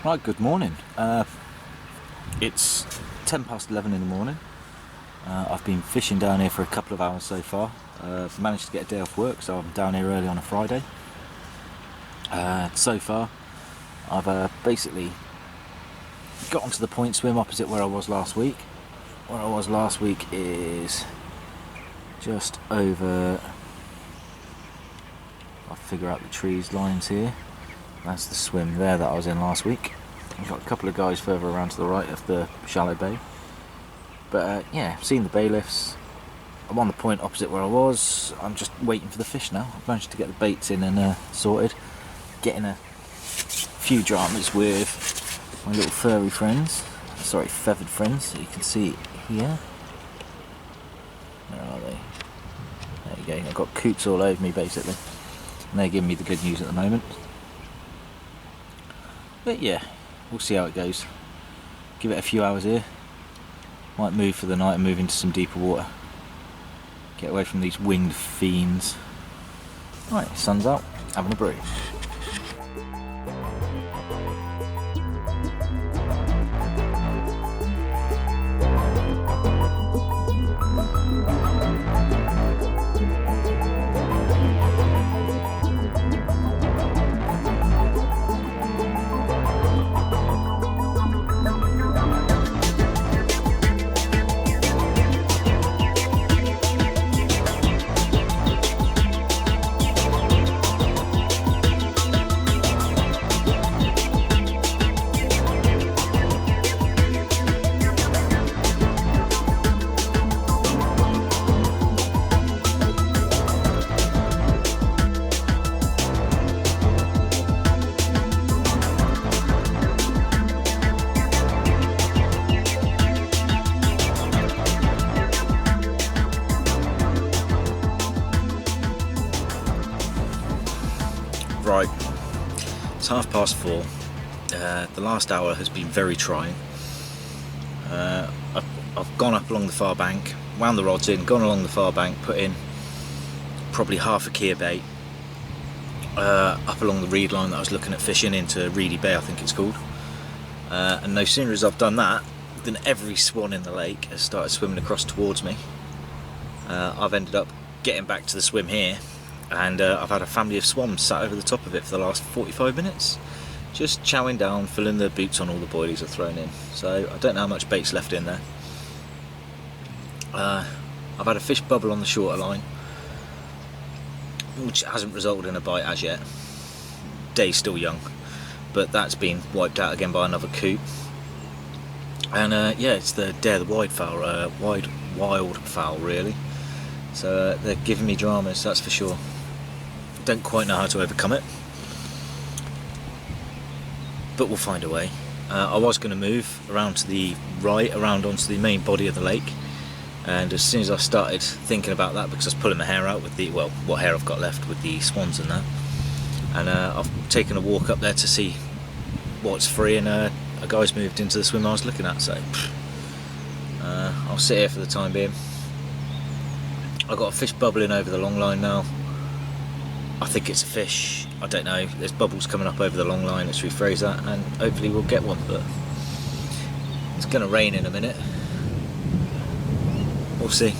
Right, good morning. It's 10 past 11 in the morning. I've been fishing down here for a couple of hours so far. Managed to get a day off work, so I'm down here early on a Friday. So far, I've basically got onto the point swim opposite where I was last week. Where I was last week is just over... I'll figure out the trees lines here. That's the swim there that I was in last week. I've got a couple of guys further around to the right of the shallow bay. But yeah, seen the bailiffs. I'm on the point opposite where I was. I'm just waiting for the fish now. I've managed to get the baits in and sorted. Getting a few dramas with my little furry friends. Sorry, feathered friends that you can see here. Where are they? There you go. I've got coots all over me basically. And they're giving me the good news at the moment. But yeah, we'll see how it goes. Give it a few hours here. Might move for the night and move into some deeper water. Get away from these winged fiends. Right, sun's out, having a brew. Right, it's 4:30. The last hour has been very trying. I've gone up along the far bank, wound the rods in, gone along the far bank, put in probably half a key of bait up along the reed line that I was looking at fishing into Reedy Bay, I think it's called. And no sooner as I've done that than every swan in the lake has started swimming across towards me. I've ended up getting back to the swim here. And I've had a family of swans sat over the top of it for the last 45 minutes, just chowing down, filling their boots on all the boilies I've thrown in. So I don't know how much bait's left in there. I've had a fish bubble on the shorter line, which hasn't resulted in a bite as yet. Day's still young, but that's been wiped out again by another coot. And yeah, it's the dare the wildfowl, wild fowl really. So they're giving me dramas, that's for sure. Don't quite know how to overcome it, but we'll find a way. I was going to move around to the right, around onto the main body of the lake, and as soon as I started thinking about that, because I was pulling my hair out with the, well, what hair I've got left with the swans and that, and I've taken a walk up there to see what's free, and a guy's moved into the swim I was looking at, so I'll sit here for the time being. I've got a fish bubbling over the long line now. I think it's a fish, I don't know, there's bubbles coming up over the long line, let's rephrase that, and hopefully we'll get one, but it's going to rain in a minute. We'll see.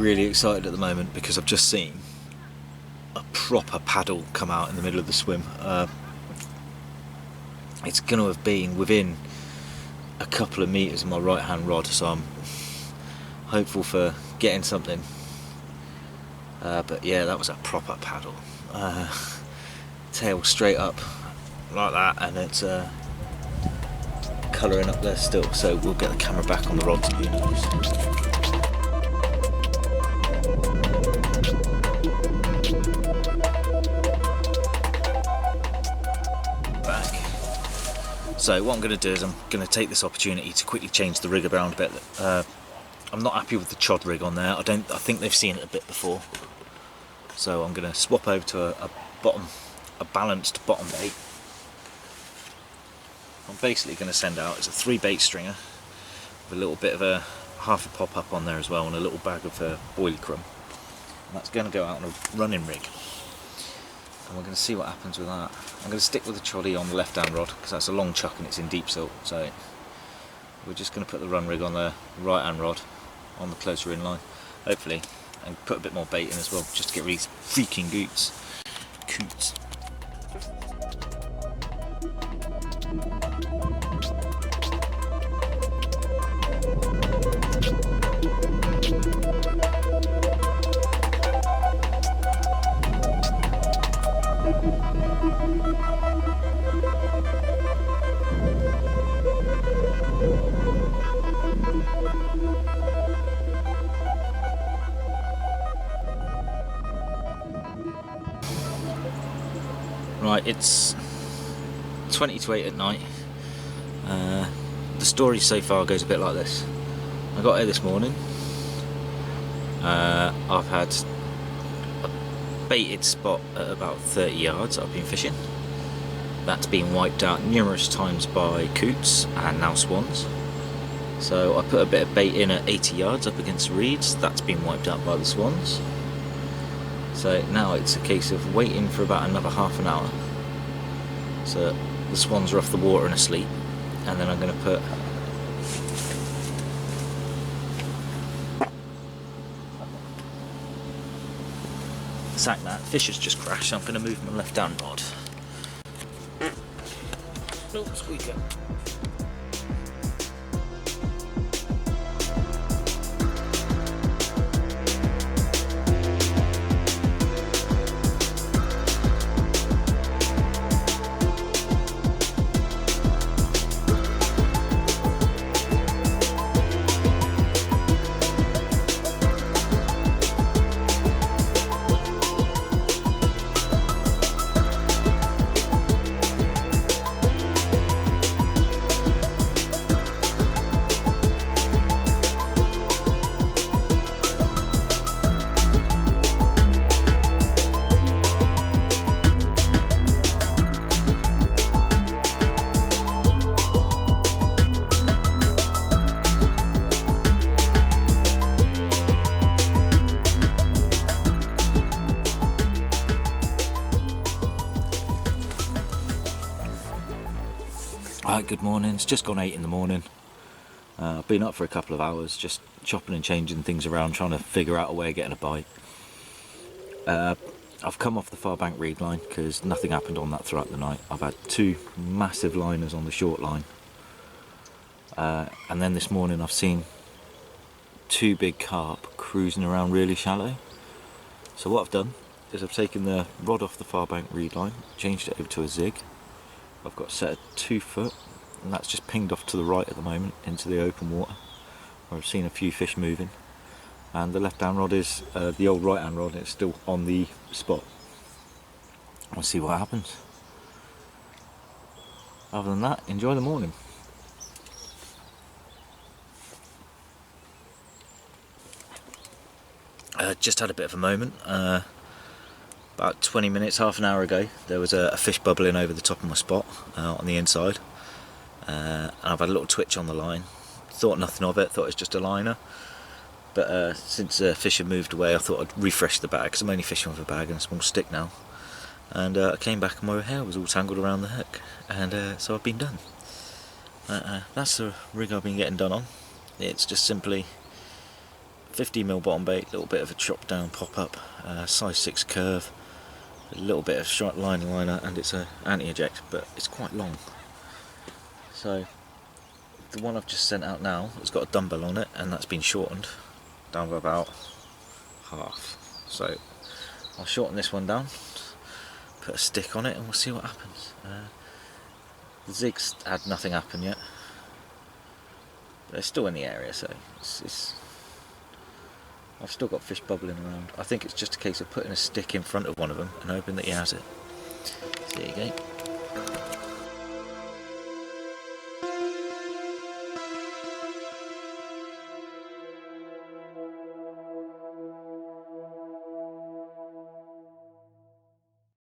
really excited at the moment because I've just seen a proper paddle come out in the middle of the swim. It's going to have been within a couple of metres of my right hand rod, so I'm hopeful for getting something. But yeah, that was a proper paddle. Tail straight up like that, and it's colouring up there still, so we'll get the camera back on the rods and who knows. So what I'm going to do is I'm going to take this opportunity to quickly change the rig around a bit. I'm not happy with the chod rig on there. I think they've seen it a bit before. So I'm going to swap over to a balanced bottom bait. I'm basically going to send out as a 3 bait stringer with a little bit of a half a pop up on there as well, and a little bag of boilie crumb. And that's going to go out on a running rig. And we're going to see what happens with that. I'm going to stick with the choddy on the left hand rod because that's a long chuck and it's in deep silt. So we're just going to put the run rig on the right hand rod on the closer in line, hopefully, and put a bit more bait in as well, just to get rid of these freaking coots. Right, it's 20 to 8 at night. The story so far goes a bit like this. I got here this morning. I've had a baited spot at about 30 yards I've been fishing. That's been wiped out numerous times by coots and now swans. So I put a bit of bait in at 80 yards up against the reeds. That's been wiped out by the swans. So now it's a case of waiting for about another half an hour. So the swans are off the water and asleep, and then I'm going to put sack that. Fish has just crashed, so I'm going to move my left hand rod. No, squeaker. Right, good morning. It's just gone 8 in the morning. I've been up for a couple of hours just chopping and changing things around, trying to figure out a way of getting a bite. I've come off the far bank reed line because nothing happened on that throughout the night. I've had 2 massive liners on the short line, and then this morning I've seen 2 big carp cruising around really shallow. So what I've done is I've taken the rod off the far bank reed line, changed it over to a zig. I've got set at 2 foot, and that's just pinged off to the right at the moment into the open water where I've seen a few fish moving. And the left hand rod is the old right hand rod, and it's still on the spot. We'll see what happens. Other than that, enjoy the morning. Just had a bit of a moment. About 20 minutes, half an hour ago, there was a fish bubbling over the top of my spot on the inside, and I've had a little twitch on the line. Thought nothing of it, thought it was just a liner, but since the fish had moved away, I thought I'd refresh the bag because I'm only fishing with a bag and a small stick now. And I came back and my hair was all tangled around the hook, and so I've been done. That's the rig I've been getting done on. It's just simply 50mm bottom bait, a little bit of a chop down pop up, size 6 curve, a little bit of straight liner, and it's an anti-eject, but it's quite long. So the one I've just sent out now has got a dumbbell on it, and that's been shortened down by about half. So I'll shorten this one down, put a stick on it, and we'll see what happens. The zig's had nothing happen yet, but it's still in the area, so I've still got fish bubbling around. I think it's just a case of putting a stick in front of one of them and hoping that he has it. So there you go.